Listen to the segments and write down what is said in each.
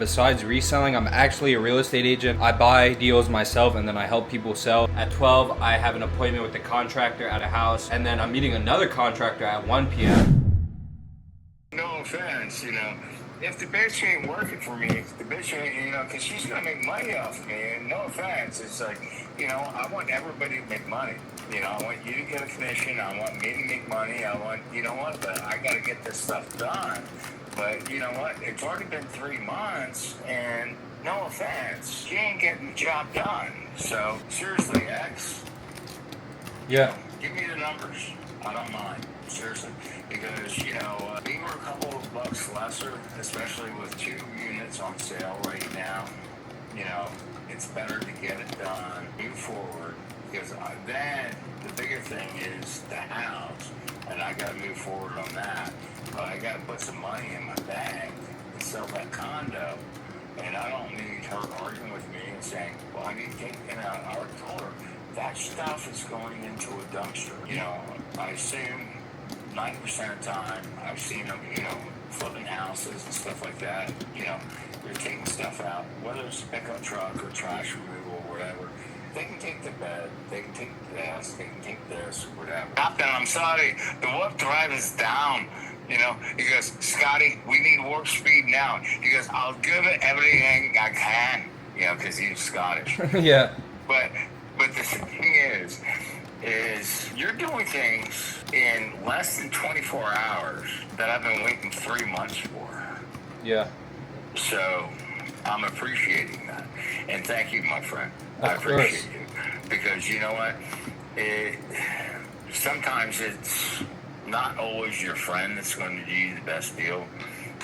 Besides reselling, I'm actually a real estate agent. I buy deals myself and then I help people sell. At 12, I have an appointment with the contractor at a house, and then I'm meeting another contractor at 1 p.m. No offense, if the bitch ain't working for me, if the bitch ain't, because she's gonna make money off of me, and no offense, it's like, I want everybody to make money. I want you to get a commission, I want me to make money, I want, but I gotta get this stuff done. But you know what? It's already been 3 months, and no offense, she ain't getting the job done. So seriously, X. Yeah. Give me the numbers. I don't mind. Seriously. Because, we were a couple of bucks lesser, especially with 2 units on sale right now. It's better to get it done, move forward. Because then the bigger thing is the house, and I got to move forward on that. But I got to put some money in my bank and sell that condo. And I don't need her arguing with me and saying, well, I need to take, I already told her, that stuff is going into a dumpster. I assume 90% of the time I've seen them, flipping houses and stuff like that. They're taking stuff out, whether it's a pickup truck or trash removal or whatever. They can take the bed, they can take this, they can take this, or whatever. Captain, I'm sorry, the warp drive is down. He goes, Scotty, we need warp speed now. He goes, I'll give it everything I can, because he's Scottish. Yeah. But the thing is you're doing things in less than 24 hours that I've been waiting 3 months for. Yeah. So I'm appreciating that. And thank you, my friend. I Of appreciate course. you. Because you know what? Sometimes it's not always your friend that's going to do you the best deal.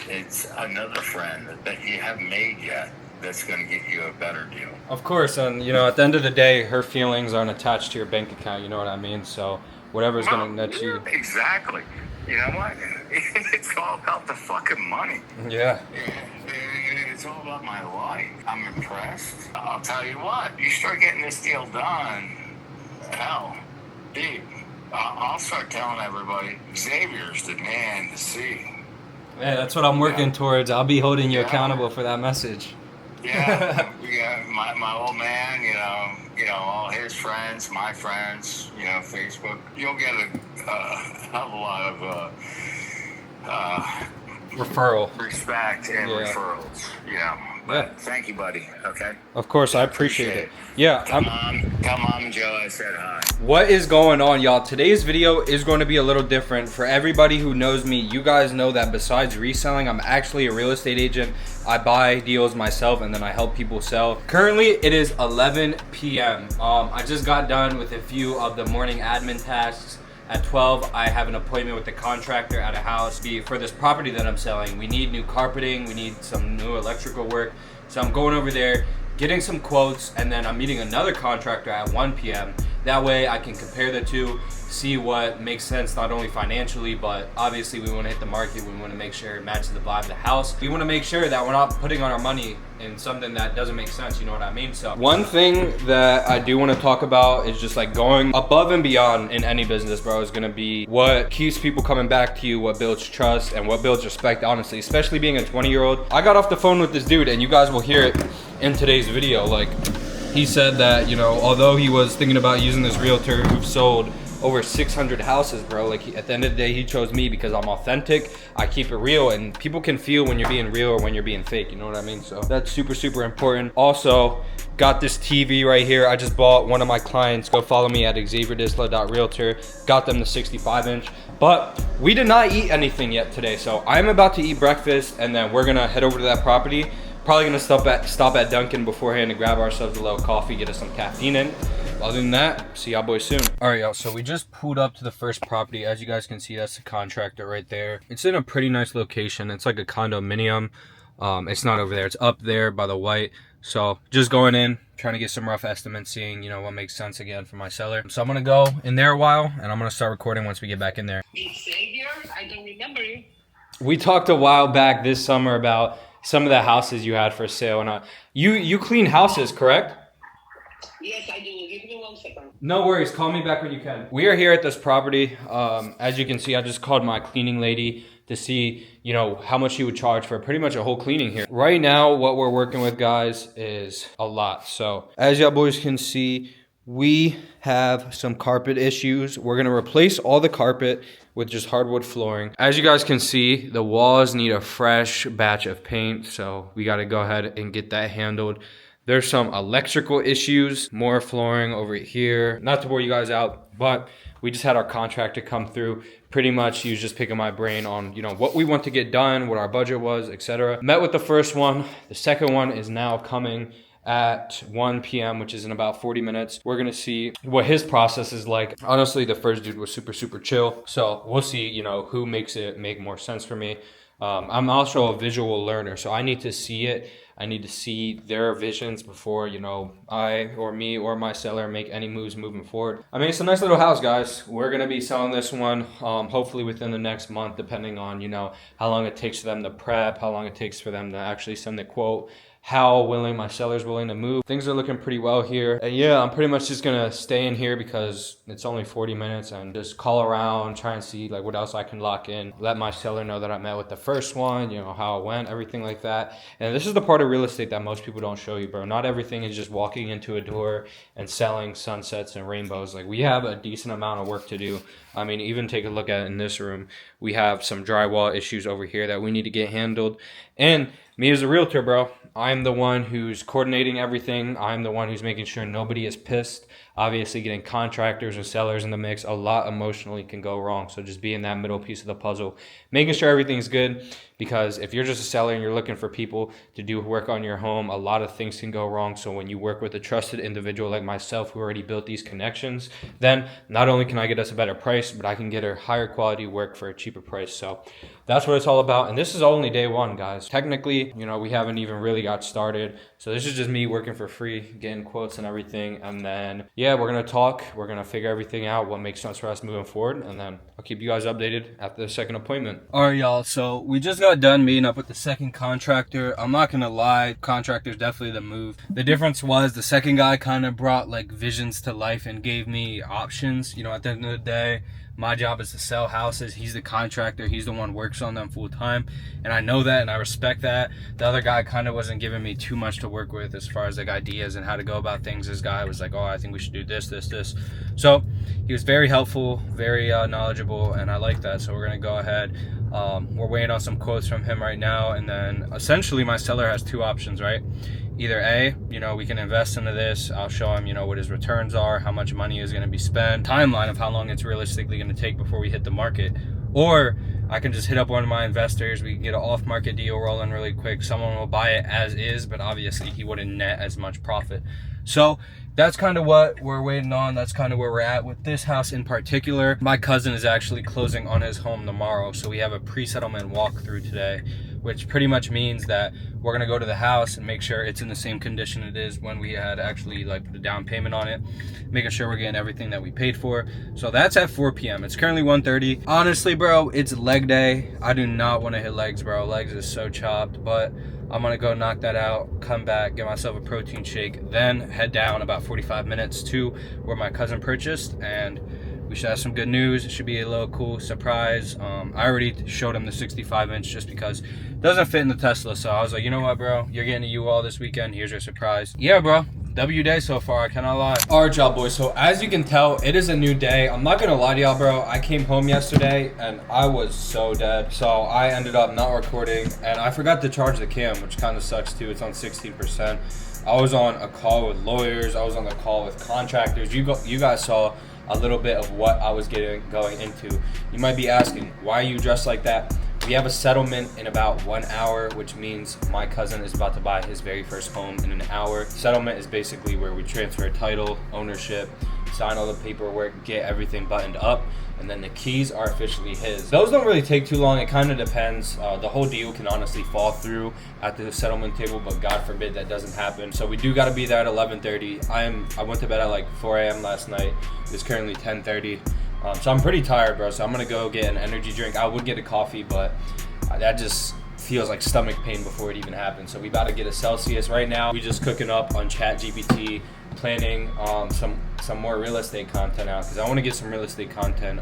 It's another friend that you haven't made yet that's going to get you a better deal. Of course, and at the end of the day, her feelings aren't attached to your bank account, you know what I mean? So whatever's gonna net you. Exactly. You know what? It's all about the fucking money. Yeah. It's all about my life. I'm impressed. I'll tell you what, you start getting this deal done, hell, dude, I'll start telling everybody, Xavier's the man to see. Yeah, that's what I'm working towards. I'll be holding you accountable for that message. Yeah, my old man, all his friends, my friends, Facebook. You'll get a hell of a lot of Referral. respect and referrals, But thank you, buddy. Okay. Of course, I appreciate it. Yeah. Tell Mom Joe I said hi. What is going on, y'all? Today's video is going to be a little different. For everybody who knows me, you guys know that besides reselling, I'm actually a real estate agent. I buy deals myself and then I help people sell. Currently, it is 11 p.m. I just got done with a few of the morning admin tasks. At 12, I have an appointment with the contractor at a house for this property that I'm selling. We need new carpeting, we need some new electrical work. So I'm going over there, getting some quotes, and then I'm meeting another contractor at 1 p.m. That way I can compare the two, see what makes sense not only financially, but obviously we want to hit the market. We want to make sure it matches the vibe of the house. We want to make sure that we're not putting on our money in something that doesn't make sense, you know what I mean? So one thing that I do want to talk about is just like going above and beyond in any business, bro, is going to be what keeps people coming back to you, what builds trust, and what builds respect, honestly, especially being a 20-year-old. I got off the phone with this dude, and you guys will hear it in today's video. Like, he said that, although he was thinking about using this realtor who've sold over 600 houses, bro, like at the end of the day, he chose me because I'm authentic, I keep it real, and people can feel when you're being real or when you're being fake, you know what I mean? So that's super, super important. Also, got this TV right here. I just bought one of my clients. Go follow me at xavierdisla.realtor. Got them the 65-inch. But we did not eat anything yet today, so I'm about to eat breakfast, and then we're gonna head over to that property. Probably gonna stop at Dunkin' beforehand to grab ourselves a little coffee, get us some caffeine in. Other than that, see y'all boys soon. All right, y'all, so we just pulled up to the first property. As you guys can see, that's the contractor right there. It's in a pretty nice location. It's like a condominium. It's not over there. It's up there by the white. So just going in, trying to get some rough estimates, seeing, what makes sense again for my seller. So I'm gonna go in there a while, and I'm gonna start recording once we get back in there. Xavier, I don't remember you. We talked a while back this summer about some of the houses you had for sale, and you clean houses, correct? Yes, I do. Give me 1 second. No worries. Call me back when you can. We are here at this property. As you can see, I just called my cleaning lady to see, you know, how much he would charge for pretty much a whole cleaning here. Right now, what we're working with, guys, is a lot. So as y'all boys can see, we have some carpet issues. We're gonna replace all the carpet with just hardwood flooring. As you guys can see, the walls need a fresh batch of paint, so we gotta go ahead and get that handled. There's some electrical issues, more flooring over here. Not to bore you guys out, but we just had our contractor come through. Pretty much he was just picking my brain on, you know, what we want to get done, what our budget was, etc. Met with the first one. The second one is now coming at 1 p.m., which is in about 40 minutes. We're gonna see what his process is like. Honestly, the first dude was super chill. So we'll see, you know, who makes it make more sense for me. I'm also a visual learner, so I need to see it. I need to see their visions before, you know, I or me or my seller make any moves moving forward. I mean, it's a nice little house, guys. We're going to be selling this one hopefully within the next month, depending on, you know, how long it takes for them to prep, how long it takes for them to actually send the quote, how willing my seller's willing to move. Things are looking pretty well here. And yeah, I'm pretty much just gonna stay in here because it's only 40 minutes and just call around, try and see like what else I can lock in. Let my seller know that I met with the first one, you know, how it went, everything like that. And this is the part of real estate that most people don't show you, bro. Not everything is just walking into a door and selling sunsets and rainbows. Like, we have a decent amount of work to do. I mean, even take a look at it in this room. We have some drywall issues over here that we need to get handled. And me as a realtor, bro, I'm the one who's coordinating everything. I'm the one who's making sure nobody is pissed. Obviously, getting contractors and sellers in the mix, a lot emotionally can go wrong. So just being that middle piece of the puzzle, making sure everything's good. Because if you're just a seller and you're looking for people to do work on your home, a lot of things can go wrong. So when you work with a trusted individual like myself who already built these connections, then not only can I get us a better price, but I can get her higher quality work for a cheaper price. So that's what it's all about. And this is only day one, guys. Technically, you know, we haven't even really got started. So this is just me working for free, getting quotes and everything. And then, yeah, we're going to talk. We're going to figure everything out, what makes sense for us moving forward. And then I'll keep you guys updated after the second appointment. All right, y'all. So we just got done meeting up with the second contractor. I'm not going to lie. Contractor's definitely the move. The difference was the second guy kind of brought like visions to life and gave me options. You know, at the end of the day, my job is to sell houses. He's the contractor. He's the one who works on them full time. And I know that and I respect that. The other guy kind of wasn't giving me too much to work with as far as like ideas and how to go about things. This guy was like, oh, I think we should do this. So he was very helpful, very knowledgeable, and I like that. So we're going to go ahead. We're waiting on some quotes from him right now. And then essentially my seller has two options, right? Either A, you know, we can invest into this. I'll show him, you know, what his returns are, how much money is going to be spent, timeline of how long it's realistically going to take before we hit the market. Or I can just hit up one of my investors. We can get an off-market deal rolling really quick. Someone will buy it as is, but obviously he wouldn't net as much profit. So that's kind of what we're waiting on. That's kind of where we're at with this house in particular. My cousin is actually closing on his home tomorrow. So we have a pre-settlement walkthrough today, which pretty much means that we're gonna go to the house and make sure it's in the same condition it is when we had actually like put a down payment on it, making sure we're getting everything that we paid for. So that's at 4 p.m. It's currently 1:30. Honestly, bro, it's leg day. I do not want to hit legs, bro. Legs is so chopped, but I'm gonna go knock that out, come back, get myself a protein shake, then head down about 45 minutes to where my cousin purchased, and we should have some good news. It should be a little cool surprise. I already showed him the 65-inch just because it doesn't fit in the Tesla. So I was like, you know what, bro? You're getting a U-Haul this weekend. Here's your surprise. Yeah, bro. W day so far, I cannot lie. All right, y'all boys. So as you can tell, it is a new day. I'm not gonna lie to y'all, bro. I came home yesterday and I was so dead. So I ended up not recording and I forgot to charge the cam, which kind of sucks too. It's on 16%. I was on a call with lawyers. I was on a call with contractors. You guys saw a little bit of what I was going into. You might be asking, why are you dressed like that? We have a settlement in about 1 hour, which means my cousin is about to buy his very first home in an hour. Settlement is basically where we transfer title, ownership, sign all the paperwork, get everything buttoned up, and then the keys are officially his. Those don't really take too long. It kind of depends. The whole deal can honestly fall through at the settlement table, but God forbid that doesn't happen. So we do got to be there at 11:30. I went to bed at like 4 a.m. last night. It's currently 10:30. So I'm pretty tired, bro. So I'm gonna go get an energy drink. I would get a coffee, but that just feels like stomach pain before it even happens. So we about to get a Celsius right now. We just cooking up on ChatGPT, planning some some more real estate content out, because I want to get some real estate content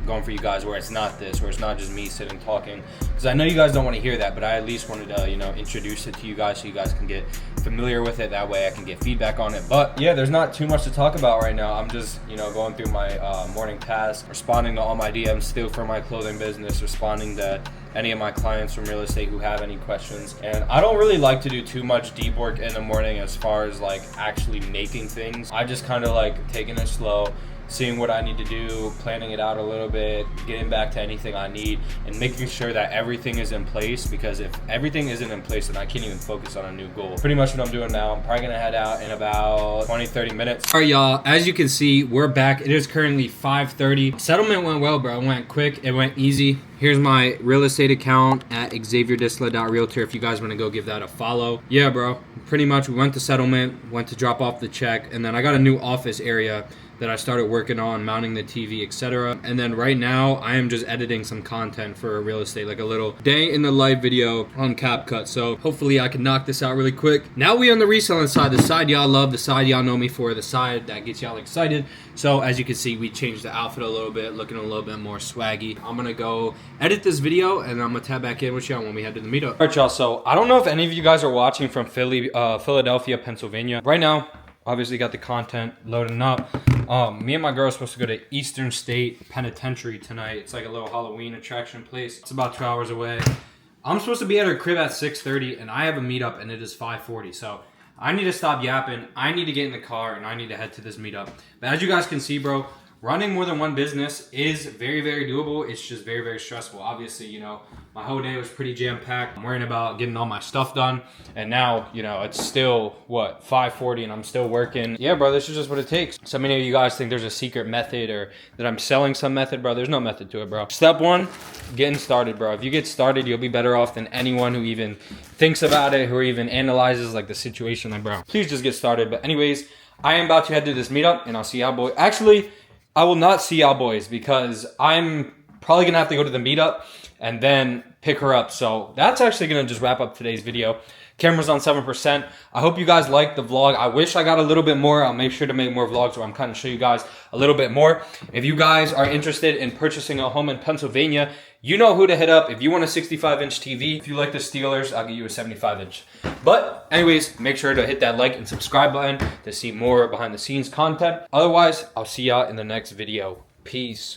going for you guys where it's not this, where it's not just me sitting talking, because I know you guys don't want to hear that, but I at least wanted to, you know, introduce it to you guys so you guys can get familiar with it. That way I can get feedback on it. But yeah, there's not too much to talk about right now. I'm just, you know, going through my morning tasks, responding to all my DMs still for my clothing business, responding to any of my clients from real estate who have any questions. And I don't really like to do too much deep work in the morning as far as like actually making things. I just kind of like taking it slow, seeing what I need to do, planning it out a little bit, getting back to anything I need, and making sure that everything is in place, because if everything isn't in place, then I can't even focus on a new goal. Pretty much what I'm doing now. I'm probably gonna head out in about 20-30 minutes. All right, y'all, as you can see, we're back. It is currently 5:30. Settlement went well, bro. It went quick, it went easy. Here's my real estate account at xavierdisla.realtor if you guys want to go give that a follow. Yeah, bro, pretty much we went to settlement, went to drop off the check, and then I got a new office area that I started working on, mounting the TV, etc. And then right now, I am just editing some content for real estate, like a little day in the life video on CapCut. So hopefully I can knock this out really quick. Now we on the reselling side, the side y'all love, the side y'all know me for, the side that gets y'all excited. So as you can see, we changed the outfit a little bit, looking a little bit more swaggy. I'm gonna go edit this video and I'm gonna tap back in with y'all when we head to the meetup. All right, y'all, so I don't know if any of you guys are watching from Philadelphia, Pennsylvania. Right now, obviously got the content loading up. Me and my girl are supposed to go to Eastern State Penitentiary tonight. It's like a little Halloween attraction place. It's about 2 hours away. I'm supposed to be at her crib at 6:30 and I have a meetup and it is 5:40. So I need to stop yapping. I need to get in the car and I need to head to this meetup. But as you guys can see, bro, running more than one business is very, very doable. It's just very, very stressful. Obviously, you know, my whole day was pretty jam-packed. I'm worrying about getting all my stuff done. And now, you know, it's still, what, 5:40 and I'm still working. Yeah, bro, this is just what it takes. So many of you guys think there's a secret method or that I'm selling some method, bro. There's no method to it, bro. Step one, getting started, bro. If you get started, you'll be better off than anyone who even thinks about it, who even analyzes like the situation. Like, bro, please just get started. But anyways, I am about to head to this meetup and I'll see y'all boys. Actually, I will not see y'all boys because I'm probably gonna have to go to the meetup and then pick her up. So that's actually gonna just wrap up today's video. Camera's on 7%. I hope you guys liked the vlog. I wish I got a little bit more. I'll make sure to make more vlogs where I'm kind of show you guys a little bit more. If you guys are interested in purchasing a home in Pennsylvania, you know who to hit up. If you want a 65-inch TV, if you like the Steelers, I'll get you a 75-inch. But anyways, make sure to hit that like and subscribe button to see more behind the scenes content. Otherwise, I'll see y'all in the next video. Peace.